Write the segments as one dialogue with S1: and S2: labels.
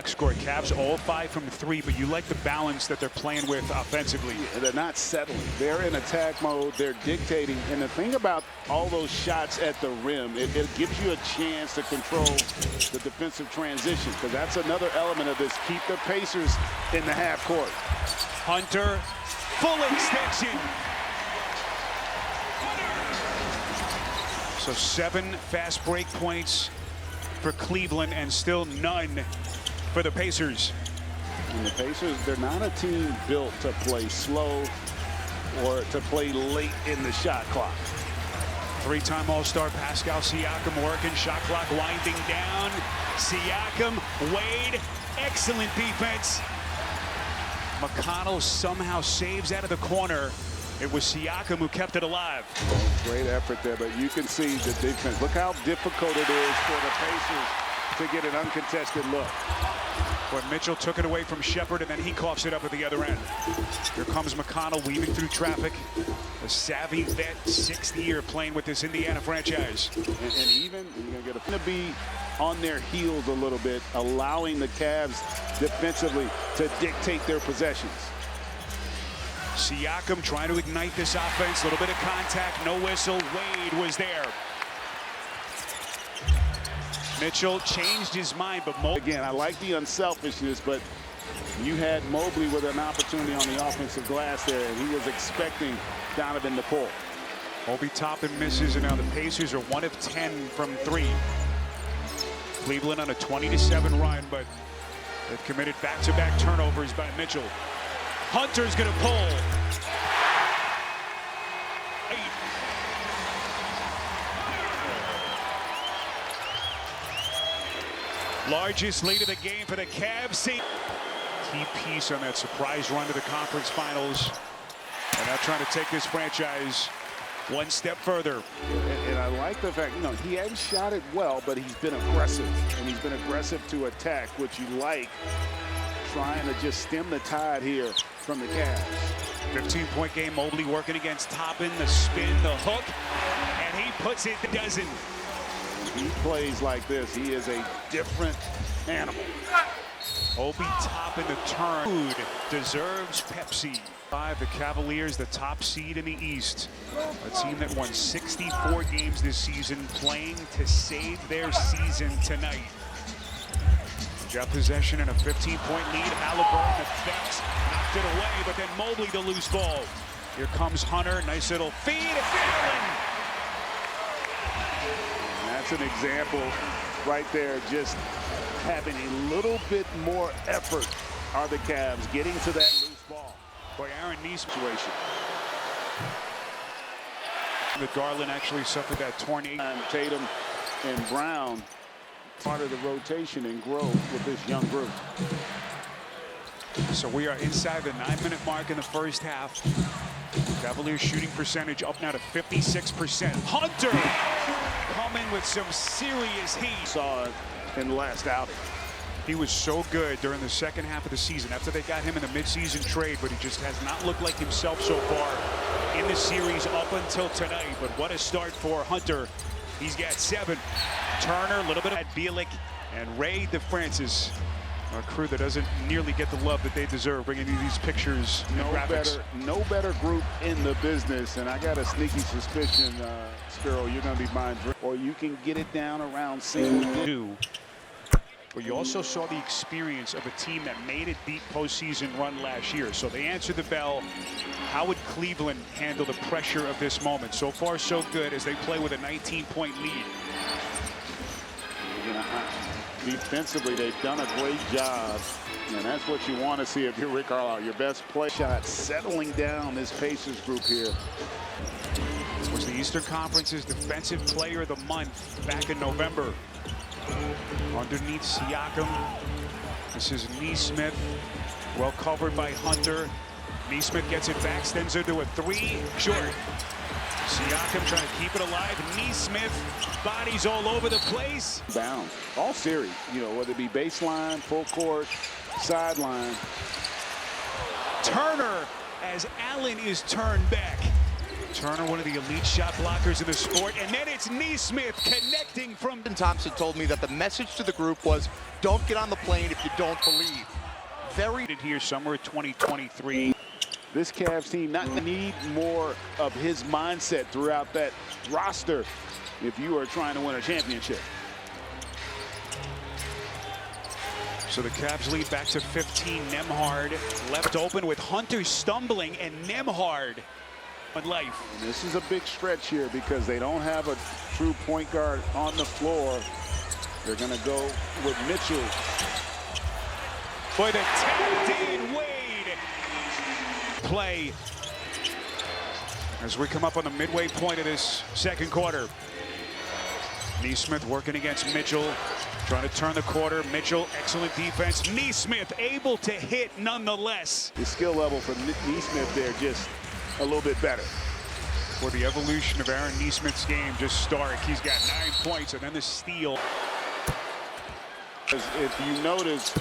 S1: box score. Cavs all 5 from 3, but you like the balance that they're playing with offensively.
S2: They're not settling. They're in attack mode. They're dictating. And the thing about all those shots at the rim, it gives you a chance to control the defensive transition, because that's another element of this. Keep the Pacers in the half court.
S1: Hunter, full extension. So 7 fast break points for Cleveland and still none for the Pacers.
S2: And the Pacers, they're not a team built to play slow or to play late in the shot clock.
S1: 3-time All-Star Pascal Siakam working, shot clock winding down. Siakam, Wade, excellent defense. McConnell somehow saves out of the corner. It was Siakam who kept it alive.
S2: Great effort there, but you can see the defense. Look how difficult it is for the Pacers to get an uncontested look.
S1: When Mitchell took it away from Shepard, and then he coughs it up at the other end. Here comes McConnell weaving through traffic. A savvy vet, 6th year playing with this Indiana franchise.
S2: And even you're going to be on their heels a little bit, allowing the Cavs defensively to dictate their possessions.
S1: Siakam trying to ignite this offense. A little bit of contact, no whistle. Wade was there. Mitchell changed his mind, but
S2: again, I like the unselfishness, but you had Mobley with an opportunity on the offensive glass there, and he was expecting Donovan to pull.
S1: Obi Toppin misses, and now the Pacers are 1 of 10 from 3. Cleveland on a 20-7 run, but they've committed back-to-back turnovers by Mitchell. Hunter's going to pull. 8. Largest lead of the game for the Cavs. Key piece on that surprise run to the conference finals. And now trying to take this franchise one step further.
S2: And I like the fact, he hadn't shot it well, but he's been aggressive. And he's been aggressive to attack, which you like. Trying to just stem the tide here from the Cavs.
S1: 15-point game. Mobley working against Toppin. The spin, the hook, and he puts it a dozen.
S2: He plays like this. He is a different animal.
S1: Obi Toppin, the turn. Food deserves Pepsi. The Cavaliers, the top seed in the East. A team that won 64 games this season, playing to save their season tonight. Got possession and a 15-point lead. Halliburton effects, knocked it away, but then Mobley the loose ball. Here comes Hunter, nice little feed. Allen.
S2: That's an example right there, just having a little bit more effort are the Cavs getting to that loose ball.
S1: Boy, Aaron Neesmith situation. The Garland actually suffered that torn ACL.
S2: Tatum and Brown part of the rotation and growth with this young group.
S1: So we are inside the 9-minute mark in the first half. Cavaliers shooting percentage up now to 56%. Hunter coming with some serious heat.
S2: Saw it in the last outing.
S1: He was so good during the second half of the season after they got him in the midseason trade, but he just has not looked like himself so far in the series up until tonight. But what a start for Hunter. He's got 7. Turner, a little bit of Bielik, and Ray DeFrancis, a crew that doesn't nearly get the love that they deserve, bringing you these pictures and graphics.
S2: No better group in the business, and I got a sneaky suspicion, Spiro, you're going to be mine, or you can get it down around single.
S1: But you also saw the experience of a team that made a deep postseason run last year. So they answered the bell. How would Cleveland handle the pressure of this moment? So far, so good as they play with a 19-point lead.
S2: Defensively, they've done a great job, and that's what you want to see if you're Rick Carlisle. Your best play shot, settling down this Pacers group here.
S1: Was the Eastern Conference's Defensive Player of the Month back in November. Underneath Siakam, this is Neesmith, well covered by Hunter. Neesmith gets it back, extends it to a 3, short. Siakam trying to keep it alive. Neesmith, bodies all over the place.
S2: Bound all series, whether it be baseline, full court, sideline.
S1: Turner, as Allen is turned back. Turner, one of the elite shot blockers in the sport, and then it's Neesmith connecting from...
S3: Thompson told me that the message to the group was, don't get on the plane if you don't believe. Very
S1: here summer 2023.
S2: This Cavs team not need more of his mindset throughout that roster if you are trying to win a championship.
S1: So the Cavs lead back to 15. Nembhard left open with Hunter stumbling and Nembhard on life.
S2: And this is a big stretch here because they don't have a true point guard on the floor. They're going to go with Mitchell.
S1: Boy, the tapped-in Wade play as we come up on the midway point of this second quarter. Neesmith working against Mitchell, trying to turn the quarter. Mitchell, excellent defense. Neesmith able to hit nonetheless.
S2: The skill level for Neesmith there just a little bit better.
S1: For the evolution of Aaron Neesmith's game, just stark. He's got 9 points and then the steal.
S2: If you notice,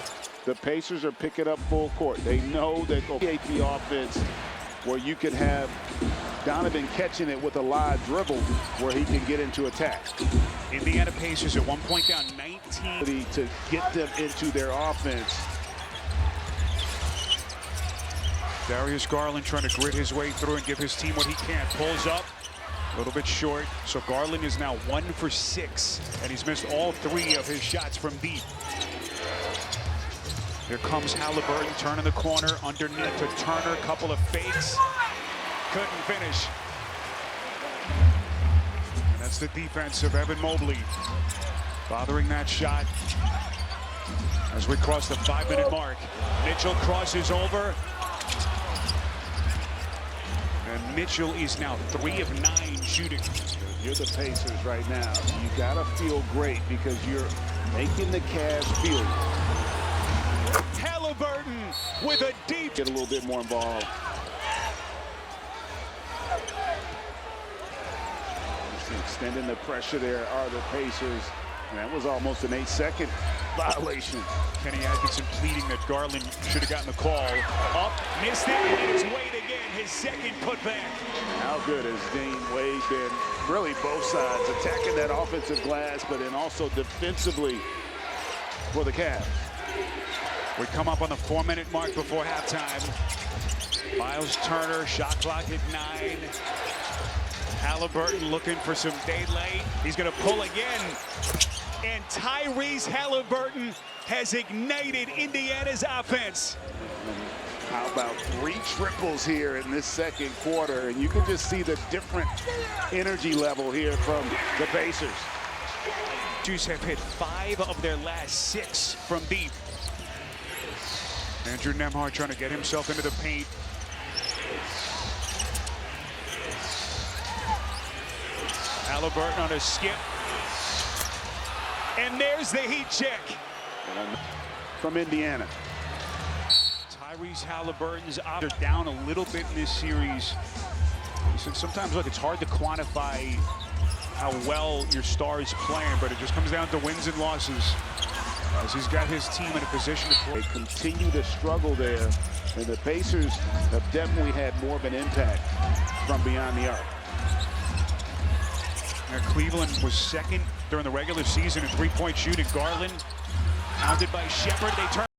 S2: the Pacers are picking up full court. They know that they'll create the offense where you can have Donovan catching it with a live dribble where he can get into attack.
S1: Indiana Pacers at one point down 19.
S2: To get them into their offense.
S1: Darius Garland trying to grit his way through and give his team what he can. Pulls up, a little bit short. So Garland is now 1 for 6, and he's missed all 3 of his shots from deep. Here comes Halliburton, turning the corner, underneath to Turner, couple of fakes. Couldn't finish. And that's the defense of Evan Mobley, bothering that shot. As we cross the 5-minute mark, Mitchell crosses over. And Mitchell is now 3 of 9 shooting.
S2: You're the Pacers right now. You gotta feel great because you're making the Cavs feel.
S1: Halliburton with a deep.
S2: Get a little bit more involved. Extending the pressure there are the Pacers. And that was almost an 8-second violation.
S1: Kenny Atkinson pleading that Garland should have gotten the call. Up, missed it, and it's Wade again, his second putback.
S2: How good has Dane Wade been? Really both sides, attacking that offensive glass, but then also defensively for the Cavs.
S1: We come up on the 4-minute mark before halftime. Miles Turner, shot clock at 9. Halliburton looking for some daylight. He's going to pull again. And Tyrese Halliburton has ignited Indiana's offense.
S2: How about 3 triples here in this second quarter? And you can just see the different energy level here from the Pacers.
S1: Jews have hit 5 of their last 6 from deep. Andrew Nembhard trying to get himself into the paint. Halliburton on a skip. And there's the heat check.
S2: From Indiana.
S1: Tyrese Halliburton's are down a little bit in this series. Sometimes, look, it's hard to quantify how well your star is playing, but it just comes down to wins and losses. As he's got his team in a position to play.
S2: They continue to struggle there, and the Pacers have definitely had more of an impact from beyond the arc.
S1: Now, Cleveland was second during the regular season in 3-point shooting. Garland, pounded by Shepard. They turn.